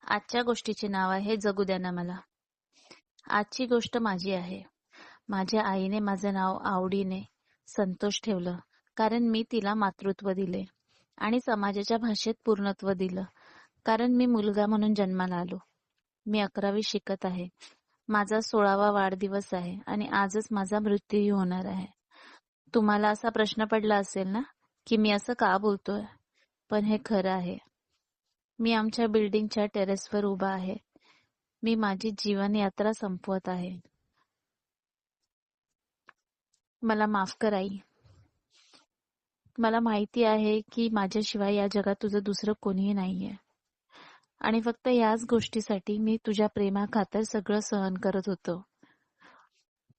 आजच्या गोष्टीचे नाव आहे जगू द्या ना मला. आजची गोष्ट माझी आहे. माझ्या आईने माझं नाव आवडीने संतोष ठेवलं, कारण मी तिला मातृत्व दिले आणि समाजाच्या भाषेत पूर्णत्व दिलं, कारण मी मुलगा म्हणून जन्माला आलो. मी 11वी शिकत आहे. माझा 16वा वाढदिवस आहे आणि आजच माझा मृत्यूही होणार आहे. तुम्हाला असा प्रश्न पडला असेल ना, की मी असं का बोलतोय? पण हे खरं आहे. मी आमच्या बिल्डिंगच्या टेरेसवर उभा आहे. मी माझी जीवन यात्रा संपवत आहे. मला माफ कर आई. मला माहिती आहे की माझ्याशिवाय या जगात तुझं दुसरं कोणीही नाहीये आणि फक्त याच गोष्टीसाठी मी तुझ्या प्रेमाखातर सगळं सहन करत होतो.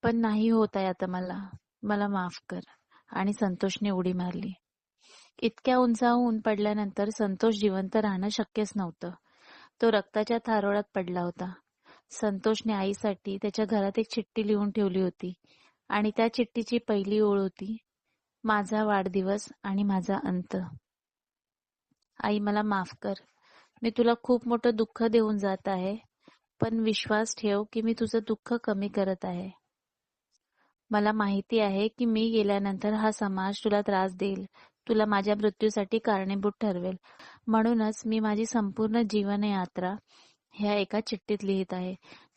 पण नाही होत आहे आता मला माफ कर. आणि संतोषने उडी मारली. इतक्या उंचावून पडल्यानंतर संतोष जिवंत राहणं शक्यच नव्हतं. तो रक्ताच्या थारोळ्यात पडला होता. संतोषने आईसाठी त्याच्या घरात एक चिठ्ठी लिहून ठेवली होती आणि त्या चिठ्ठीची पहिली ओळ होती, माझा वाढदिवस आणि माझा अंत. आई मला माफ कर. मी तुला खूप मोठं दुःख देऊन जात आहे, पण विश्वास ठेव की मी तुझं दुःख कमी करत आहे. मला माहिती आहे की मी गेल्यानंतर हा समाज तुला त्रास देईल, तुला माझ्या मृत्यूसाठी कारणीभूत ठरवेल. म्हणूनच मी माझी संपूर्ण जीवन यात्रा ह्या एका चिठ्ठीत लिहित आहे,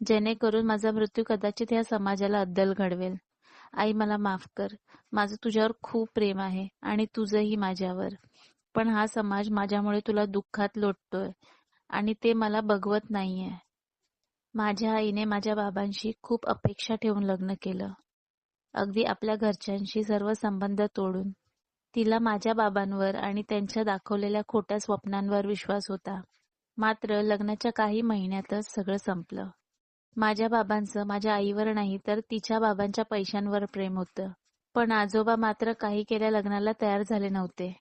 जेणेकरून माझा मृत्यू कदाचित ह्या समाजाला अद्दल घडवेल. आई मला माफ कर. माझं तुझ्यावर खूप प्रेम आहे आणि तुझंही माझ्यावर. पण हा समाज माझ्यामुळे तुला दुःखात लोटतोय आणि ते मला बघवत नाहीये. माझ्या आईने माझ्या बाबांशी खूप अपेक्षा ठेवून लग्न केलं, अगदी आपल्या घरच्यांशी सर्व संबंध तोडून. तिला माझ्या बाबांवर आणि त्यांच्या दाखवलेल्या खोट्या स्वप्नांवर विश्वास होता. मात्र लग्नाच्या काही महिन्यातच सगळं संपलं. माझ्या बाबांचं माझ्या आईवर नाही तर तिच्या बाबांच्या पैशांवर प्रेम होतं. पण आजोबा मात्र काही केल्या लग्नाला तयार झाले नव्हते.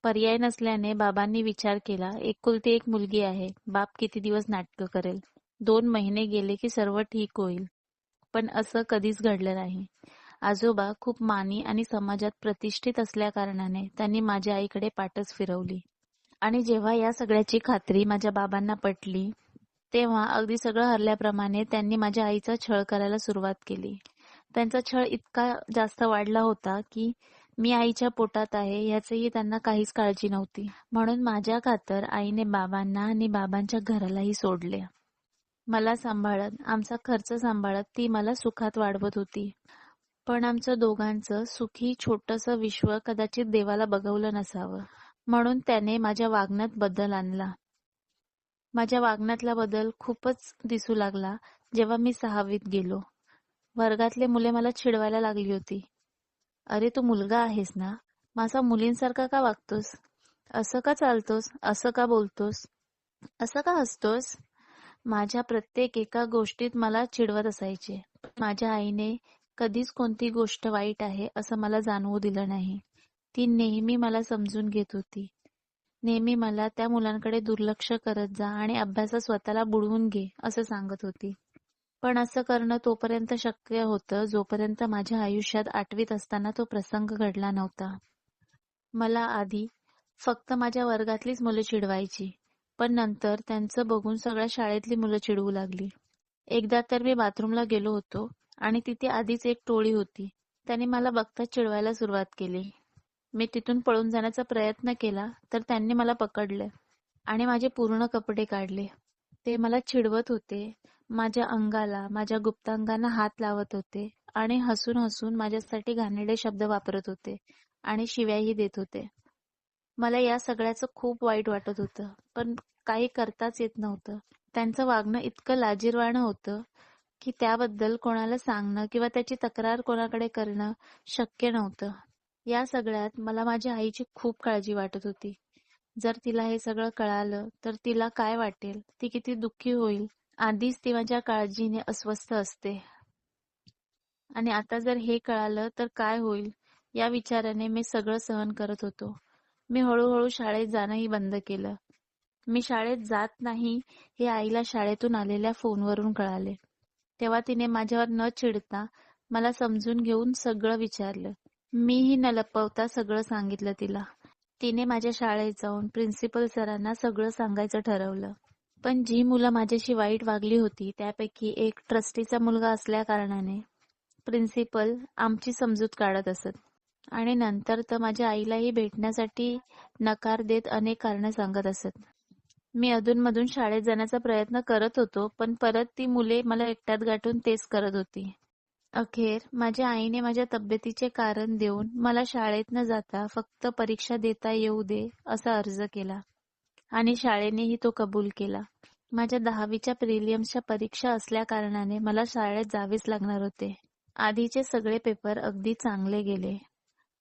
पर्याय नसल्याने बाबांनी विचार केला, एकुलती एक मुलगी आहे, बाप किती दिवस नाटकं करेल. 2 महिने गेले की सर्व ठीक होईल. पण असं कधीच घडलं नाही. आजोबा खूप मानी आणि समाजात प्रतिष्ठित असल्याकारणाने त्यांनी माझ्या आईकडे पाठच फिरवली. आणि जेव्हा या सगळ्याची खात्री माझ्या बाबांना पटली, तेव्हा अगदी सगळं हरल्याप्रमाणे त्यांनी माझ्या आईचा छळ करायला सुरुवात केली. त्यांचा छळ इतका जास्त वाढला होता की मी आईच्या पोटात आहे याचीही त्यांना काहीच काळजी नव्हती. म्हणून माझ्या खातर आईने बाबांना आणि बाबांच्या घरालाही सोडले. मला सांभाळत, आमचा खर्च सांभाळत ती मला सुखात वाढवत होती. पण आमचं दोघांचं सुखी छोटंसं विश्व कदाचित देवाला बघवलं नसावं, म्हणून त्याने माझ्या वागण्यात बदल आणला. माझ्या वागण्यातला बदल खूपच दिसू लागला जेव्हा मी 6वीत गेलो. वर्गातले मुले मला चिडवायला लागली होती. अरे तू मुलगा आहेस ना, माझा मुलींसारखा का वागतोस? असं का चालतोस? असं का बोलतोस? असं का हसतोस? माझ्या प्रत्येक एका गोष्टीत मला चिडवत असायचे. माझ्या आईने कधीच कोणती गोष्ट वाईट आहे असं मला जाणवू दिलं नाही. ती नेहमी मला समजून घेत होती. नेहमी मला त्या मुलांकडे दुर्लक्ष करत जा आणि अभ्यासात स्वतःला बुडवून घे असं सांगत होती. पण असं करणं तोपर्यंत शक्य होतं जोपर्यंत माझ्या आयुष्यात 8वीत असताना तो प्रसंग घडला नव्हता. मला आधी फक्त माझ्या वर्गातलीच मुलं चिडवायची, पण नंतर त्यांचं बघून सगळ्या शाळेतली मुलं चिडवू लागली. एकदा तर मी बाथरूमला गेलो होतो आणि तिथे आधीच एक टोळी होती. त्यांनी मला बघताच चिडवायला सुरुवात केली. मी तिथून पळून जाण्याचा प्रयत्न केला तर त्यांनी मला पकडले आणि माझे पूर्ण कपडे काढले. ते मला चिडवत होते, माझ्या अंगाला, माझ्या गुप्तांगांना हात लावत होते आणि हसून हसून माझ्यासाठी घाणेरडे शब्द वापरत होते आणि शिव्याही देत होते. मला या सगळ्याचं खूप वाईट वाटत होतं, पण काही करताच येत नव्हतं. त्यांचं वागणं इतकं लाजिरवाणं होतं की त्याबद्दल कोणाला सांगणं किंवा त्याची तक्रार कोणाकडे करणं शक्य नव्हतं. या सगळ्यात मला माझ्या आईची खूप काळजी वाटत होती. जर तिला हे सगळं कळालं तर तिला काय वाटेल, ती किती दुःखी होईल. आधीच ती माझ्या काळजीने अस्वस्थ असते आणि आता जर हे कळालं तर काय होईल या विचाराने मी सगळं सहन करत होतो. मी हळूहळू शाळेत जाणंही बंद केलं. मी शाळेत जात नाही हे आईला शाळेतून आलेल्या फोनवरून कळाले. तेव्हा तिने माझ्यावर न चिडता मला समजून घेऊन सगळं विचारलं. मीही न लपवता सगळं सांगितलं तिला. तिने माझ्या शाळेत जाऊन प्रिन्सिपल सरांना सगळं सांगायचं ठरवलं. पण जी मुलं माझ्याशी वाईट वागली होती त्यापैकी एक ट्रस्टीचा मुलगा असल्या कारणाने प्रिन्सिपल आमची समजूत काढत असत आणि नंतर तर माझ्या आईलाही भेटण्यासाठी नकार देत अनेक कारणं सांगत असत. मी अधूनमधून शाळेत जाण्याचा प्रयत्न करत होतो, पण परत ती मुले मला एकट्यात गाठून तेच करत होती. अखेर माझ्या आईने माझ्या तब्येतीचे कारण देऊन मला शाळेत न जाता फक्त परीक्षा देता येऊ दे असा अर्ज केला आणि शाळेनेही तो कबूल केला. माझ्या 10वीच्या प्रिलिम्सच्या परीक्षा असल्या कारणाने मला शाळेत जावेच लागणार होते. आधीचे सगळे पेपर अगदी चांगले गेले,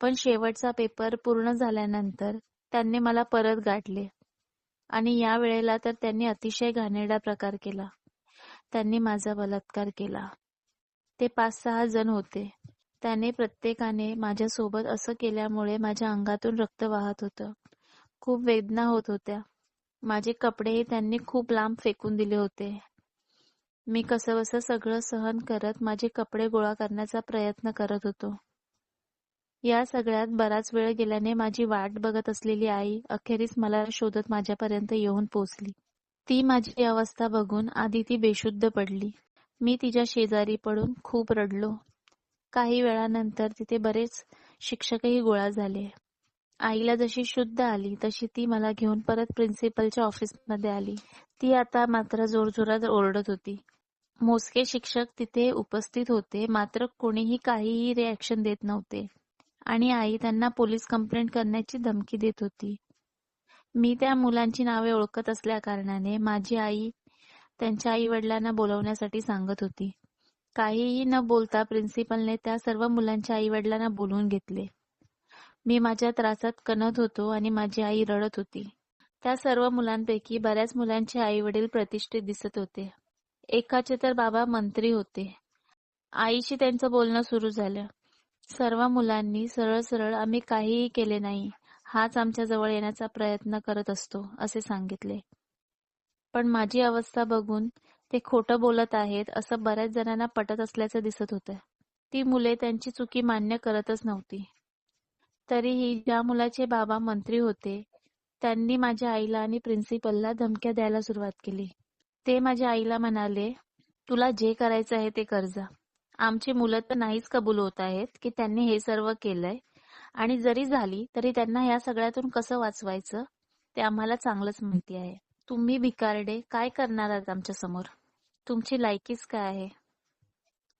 पण शेवटचा पेपर पूर्ण झाल्यानंतर त्यांनी मला परत गाठले आणि या वेळेला तर त्यांनी अतिशय घाणेरडा प्रकार केला. त्यांनी माझा बलात्कार केला. ते 5-6 जण होते. त्याने प्रत्येकाने माझ्यासोबत असं केल्यामुळे माझ्या अंगातून रक्त वाहत होतं. खूप वेदना होत होत्या. माझे कपडेही त्यांनी खूप लांब फेकून दिले होते. मी कसंबसं सगळं सहन करत माझे कपडे गोळा करण्याचा प्रयत्न करत होतो. या सगळ्यात बराच वेळ गेल्याने माझी वाट बघत असलेली आई अखेरीस मला शोधत माझ्यापर्यंत येऊन पोचली. ती माझी अवस्था बघून आधी ती बेशुद्ध पडली. मी तिच्या शेजारी पडून खूप रडलो. काही वेळानंतर तिथे बरेच शिक्षकही गोळा झाले. आईला जशी शुद्ध आली तशी ती मला घेऊन परत प्रिन्सिपलच्या ऑफिसमध्ये आली. ती आता मात्र जोरजोरात ओरडत होती. मोजके शिक्षक तिथे उपस्थित होते, मात्र कोणीही काहीही रिॲक्शन देत नव्हते आणि आई त्यांना पोलीस कंप्लेंट करण्याची धमकी देत होती. मी त्या मुलांची नावे ओळखत असल्या कारणाने माझी आई त्यांच्या आई वडिलांना बोलवण्यासाठी सांगत होती. काहीही न बोलता प्रिन्सिपलने त्या सर्व मुलांच्या आई वडिलांना बोलवून घेतले. मी माझ्या त्रासात कणत होतो आणि माझी आई रडत होती. त्या सर्व मुलांपैकी बऱ्याच मुलांचे आई वडील प्रतिष्ठित दिसत होते. एकाचे तर बाबा मंत्री होते. आईशी त्यांचं बोलणं सुरू झालं. सर्व मुलांनी सरळ सरळ आम्ही काहीही केले नाही, हाच आमच्या जवळ येण्याचा प्रयत्न करत असतो असे सांगितले. पण माझी अवस्था बघून ते खोटं बोलत आहेत असं बऱ्याच जणांना पटत असल्याचं दिसत होतं. ती मुले त्यांची चुकी मान्य करतच नव्हती. तरीही ज्या मुलाचे बाबा मंत्री होते त्यांनी माझ्या आईला आणि प्रिन्सिपलला धमक्या द्यायला सुरुवात केली. ते माझ्या आईला म्हणाले, तुला जे करायचं आहे ते कर जा. आमची मुलं तर नाहीच कबूल होत आहेत की त्यांनी हे सर्व केलंय आणि जरी झाली तरी त्यांना या सगळ्यातून कसं वाचवायचं ते आम्हाला चांगलंच माहिती आहे. तुम्ही भिकारडे काय करणार आहात आमच्या समोर? तुमची लायकीच काय आहे?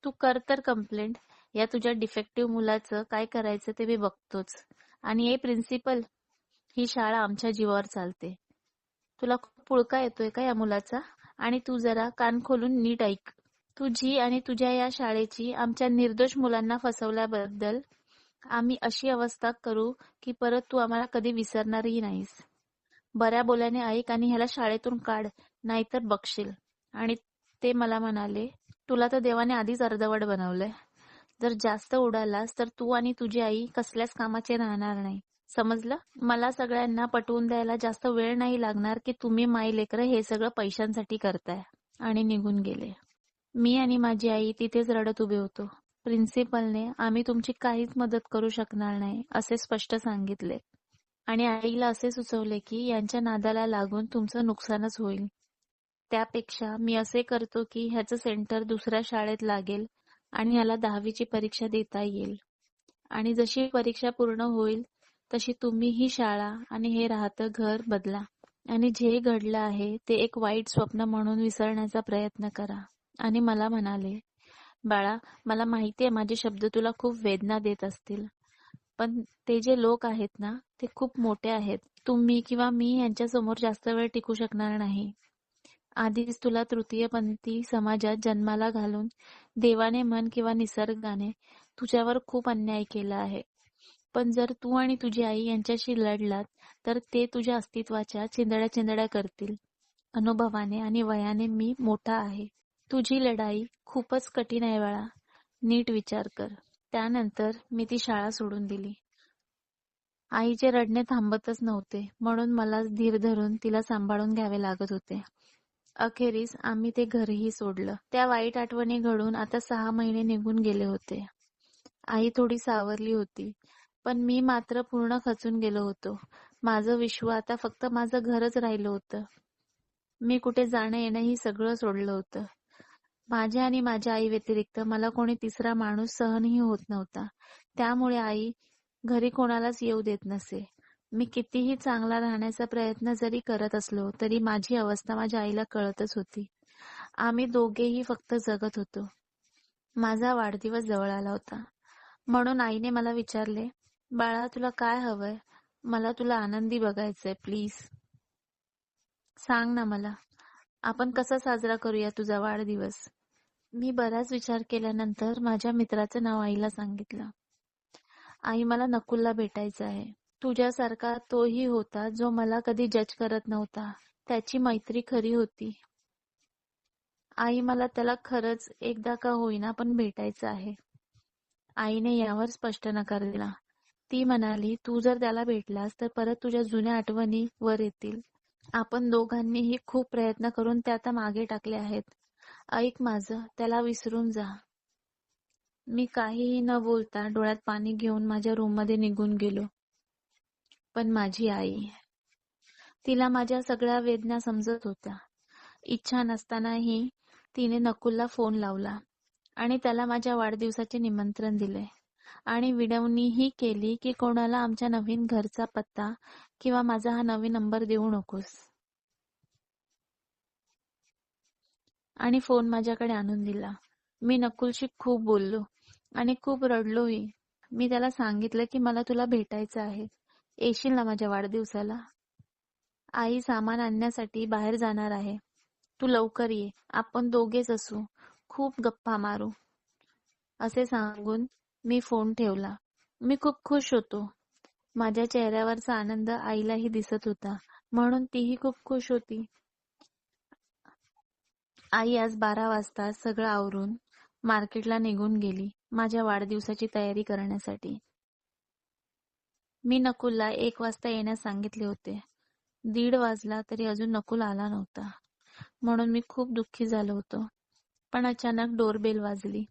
तू कर तर कंप्लेंट. या तुझ्या डिफेक्टिव्ह मुलाचं काय करायचं ते मी बघतोच. आणि हे प्रिन्सिपल, ही शाळा आमच्या जीवावर चालते. तुला खूप पुळका येतोय का या मुलाचा? आणि तू जरा कान खोलून नीट ऐक. तुझी आणि तुझ्या या शाळेची आमच्या निर्दोष मुलांना फसवल्याबद्दल आम्ही अशी अवस्था करू की परत तू आम्हाला कधी विसरणारही नाहीस. बऱ्या बोल्याने ऐक आणि ह्याला शाळेतून काढ, नाहीतर बघशील. आणि ते मला म्हणाले, तुला तर देवाने आधीच अर्धवट बनवलंय. जर जास्त उडालास तर तू आणि तुझी आई कसल्याच कामाचे राहणार नाही. समजलं? मला सगळ्यांना पटवून द्यायला जास्त वेळ नाही लागणार की तुम्ही माई लेकरं हे सगळं पैशांसाठी करताय. आणि निघून गेले. मी आणि माझी आई तिथेच रडत उभे होतो. प्रिन्सिपलने आम्ही तुमची काहीच मदत करू शकणार नाही असे स्पष्ट सांगितले आणि आईला असे सुचवले की यांच्या नादाला लागून तुमचं नुकसानच होईल. त्यापेक्षा मी असे करतो की ह्याचं सेंटर दुसऱ्या शाळेत लागेल आणि ह्याला 10वीची परीक्षा देता येईल. आणि जशी परीक्षा पूर्ण होईल तशी तुम्ही ही शाळा आणि हे राहतं घर बदला आणि जे घडलं आहे ते एक वाईट स्वप्न म्हणून विसरण्याचा प्रयत्न करा. आणि मला म्हणाले, बाळा, मला माहितीये माझे शब्द तुला खूप वेदना देत असतील, पण ते जे लोक आहेत ना ते खूप मोठे आहेत. तुम्ही किंवा मी यांच्यासमोर जास्त वेळ टिकू शकणार नाही. आधीच तुला तृतीयपंथी समाजात जन्माला घालून देवाने म्हण किंवा निसर्गाने तुझ्यावर खूप अन्याय केला आहे. पण जर तू आणि तुझी आई यांच्याशी लढलात तर ते तुझ्या अस्तित्वाच्या चिंधड्या चिंधड्या करतील. अनुभवाने आणि वयाने मी मोठा आहे. तुझी लढाई खूपच कठीण आहे बाळा. नीट विचार कर. त्यानंतर मी ती शाळा सोडून दिली. आईचे रडणे थांबतच नव्हते, म्हणून मला धीर धरून तिला सांभाळून घ्यावे लागत होते. अखेरीस आम्ही ते घरही सोडलं. त्या वाईट आठवणी घडून आता 6 महिने निघून गेले होते. आई थोडी सावरली होती, पण मी मात्र पूर्ण खचून गेलो होतो. माझं विश्व आता फक्त माझं घरच राहिलं होतं. मी कुठे जाणं येणं ही सगळं सोडलं होतं. माझ्या आणि माझ्या आई व्यतिरिक्त मला कोणी तिसरा माणूस सहनही होत नव्हता. त्यामुळे आई घरी कोणालाच येऊ देत नसे. मी कितीही चांगला राहण्याचा प्रयत्न जरी करत असलो तरी माझी अवस्था माझ्या आईला कळतच होती. आम्ही दोघेही फक्त जगत होतो. माझा वाढदिवस जवळ आला होता. म्हणून आईने मला विचारले, बाळा तुला काय हवंय? मला तुला आनंदी बघायचंय, प्लीज सांग ना मला. आपण कसा साजरा करूया तुझा वाढदिवस? मी बराच विचार केल्यानंतर माझ्या मित्राचं नाव आईला सांगितलं. आई मला नकुलला भेटायचं आहे. तुझ्यासारखा तोही होता जो मला कधी जज करत नव्हता. त्याची मैत्री खरी होती. आई मला त्याला खरंच एकदा का होईना पण भेटायचं आहे. आईने यावर स्पष्ट नकार दिला. ती म्हणाली, तू जर त्याला भेटलास तर परत तुझ्या जुन्या आठवणी वर येतील. आपण दोघांनीही खूप प्रयत्न करून त्या आता मागे टाकले आहेत. ऐक माझं, त्याला विसरून जा. मी काहीही न बोलता डोळ्यात पाणी घेऊन माझ्या रूममध्ये निघून गेलो. पण माझी आई, तिला माझ्या सगळ्या वेदना समजत होत्या. इच्छा नसतानाही तिने नकुलला फोन लावला आणि त्याला माझ्या वाढदिवसाचे निमंत्रण दिले आणि विनवणीही केली की कोणाला आमच्या नवीन घरचा पत्ता किंवा माझा हा नवीन नंबर देऊ नकोस. आणि फोन माझ्याकडे आणून दिला. मी नकुलशी खूप बोललो आणि खूप रडलोही. मी त्याला सांगितलं की मला तुला भेटायचं आहे. येशील ना माझ्या वाढदिवसाला? आई सामान आणण्यासाठी बाहेर जाणार आहे. तू लवकर ये. आपण दोघेच असू. खूप गप्पा मारू. असे सांगून मी फोन ठेवला. मी खूप खुश होतो. माझ्या चेहऱ्यावरचा आनंद आईलाही दिसत होता. म्हणून तीही खूप खुश होती. आई आज 12 वाजता सगळं आवरून मार्केटला निघून गेली माझ्या वाढदिवसाची तयारी करण्यासाठी. मी नकुलला 1 वाजता येण्यास सांगितले होते. 1:30 वाजला तरी अजून नकुल आला नव्हता. म्हणून मी खूप दुःखी झालो होतो. पण अचानक डोरबेल वाजली.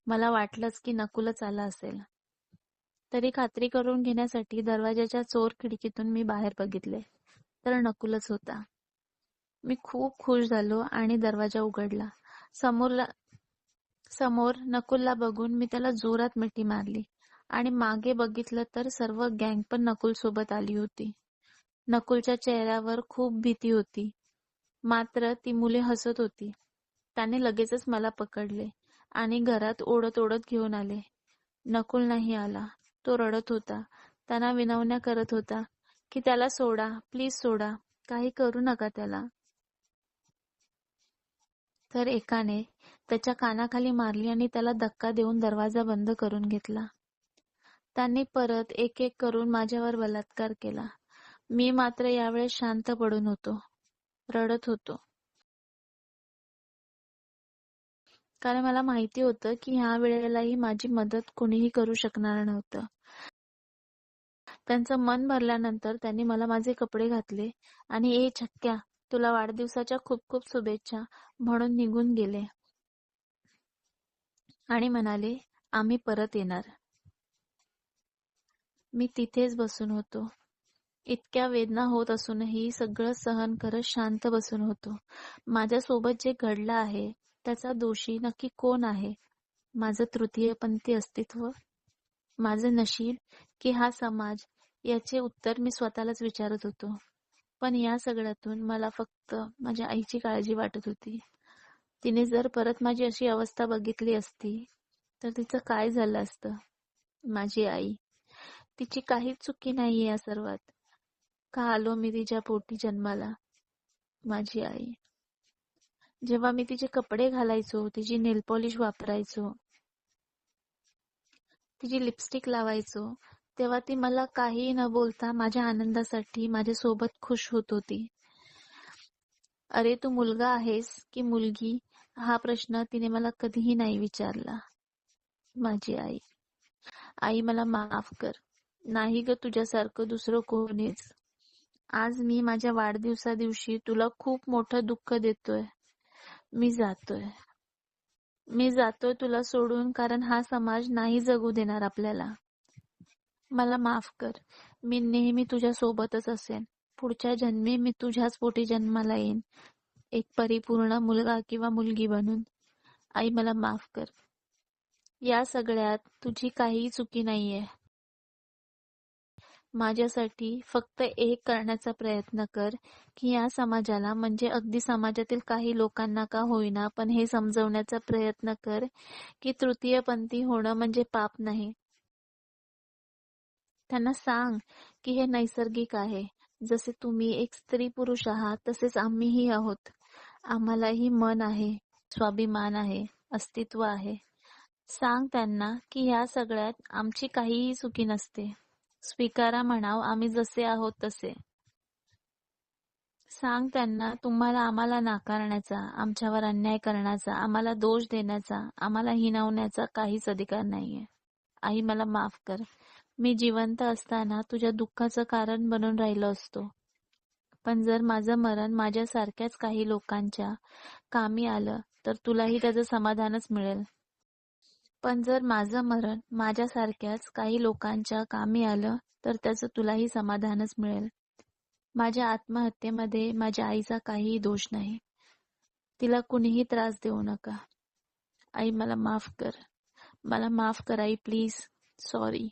मला वाटलंच की नकुलच आला असेल. तरी खात्री करून घेण्यासाठी दरवाजाच्या चोर खिडकीतून मी बाहेर बघितले तर नकुलच होता. मी खूप खुश झालो आणि दरवाजा उघडला. समोर नकुलला बघून मी त्याला जोरात मिठी मारली आणि मागे बघितलं तर सर्व गँग पण नकुल सोबत आली होती. नकुलच्या चेहऱ्यावर खूप भीती होती. मात्र ती मुले हसत होती. त्याने लगेचच मला पकडले आणि घरात ओढत ओढत घेऊन आले. नकुल नाही आला. तो रडत होता. त्यांना विनवण्या करत होता की त्याला सोडा, प्लीज सोडा, काही करू नका त्याला. तर एकाने त्याच्या कानाखाली मारली आणि त्याला धक्का देऊन दरवाजा बंद करून घेतला. त्यांनी परत एक एक करून माझ्यावर बलात्कार केला. मी मात्र यावेळेस शांत पडून होतो. रडत होतो. कारण मला माहिती होतं की ह्या वेळेलाही माझी मदत कोणीही करू शकणार नव्हतं. त्यांचं मन भरल्यानंतर त्यांनी मला माझे कपडे घातले आणि ए छक्क्या, तुला वाढदिवसाच्या खूप खूप शुभेच्छा म्हणून निघून गेले आणि म्हणाले, आम्ही परत येणार. मी तिथेच बसून होतो. इतक्या वेदना होत असूनही सगळं सहन करत शांत बसून होतो. माझ्यासोबत जे घडलं आहे त्याचा दोषी नक्की कोण आहे? माझं तृतीयपंथी अस्तित्व? माझं नशीब की हा समाज? याचे उत्तर मी स्वतःलाच विचारत होतो. पण या सगळ्यातून मला फक्त माझ्या आईची काळजी वाटत होती. तिने जर परत माझी अशी अवस्था बघितली असती तर तिचं काय झालं असतं? माझी आई, तिची काहीच चुकी नाहीये या सर्वात. का आलो मी तिच्या पोटी जन्माला? माझी आई. जेव्हा मी तिचे कपडे घालायचो, तिची नेल पॉलिश वापरायचो, तिची लिपस्टिक लावायचो, तेव्हा ती मला काही न बोलता माझ्या आनंदासाठी माझ्या सोबत खुश होत होती. अरे तू मुलगा आहेस की मुलगी, हा प्रश्न तिने मला कधीही नाही विचारला. माझी आई. आई मला माफ कर. नाही ग तुझ्यासारखं दुसरं कोणीच. आज मी माझ्या वाढदिवसा दिवशी तुला खूप मोठं दुःख देतोय. मी जातोय. मी जातोय तुला सोडून, कारण हा समाज नाही जगू देणार आपल्याला. मला माफ कर. मी नेहमी तुझ्या सोबतच असेन. पुढच्या जन्मी मी तुझ्याच पोटी जन्माला येईन. एक परिपूर्ण मुलगा किंवा मुलगी बनून. आई मला माफ कर. या सगळ्यात तुझी काहीही चुकी नाहीये. माझ्यासाठी फक्त एक करण्याचा प्रयत्न कर की या समाजाला, म्हणजे अगदी समाजातील काही लोकांना का होईना, पण हे समजवण्याचा प्रयत्न कर की तृतीयपंथी होणं म्हणजे पाप नाही. त्यांना सांग की हे नैसर्गिक आहे. जसे तुम्ही एक स्त्री पुरुष आहात तसेच आम्हीही आहोत. आम्हालाही मन आहे, स्वाभिमान आहे, अस्तित्व आहे. सांग त्यांना की ह्या सगळ्यात आमची काहीही चुकी नसते. स्वीकारा म्हणाव आम्ही जसे आहोत तसे. सांग त्यांना तुम्हाला आम्हाला नाकारण्याचा, आमच्यावर अन्याय करण्याचा, आम्हाला दोष देण्याचा, आम्हाला हिणवण्याचा काहीच अधिकार नाहीये. आई मला माफ कर. मी जिवंत असताना तुझ्या दुःखाचं कारण बनून राहिलो असतो. पण जर माझं मरण माझ्यासारख्याच काही लोकांच्या कामी आलं तर तुलाही त्याचं समाधानच मिळेल. पण जर माझं मरण माझ्यासारख्याच काही लोकांच्या कामी आलं तर त्याचं तुलाही समाधानच मिळेल. माझ्या आत्महत्येमध्ये माझ्या आईचा काहीही दोष नाही. तिला कुणीही त्रास देऊ नका. आई मला माफ कर. मला माफ कर आई, प्लीज. सॉरी.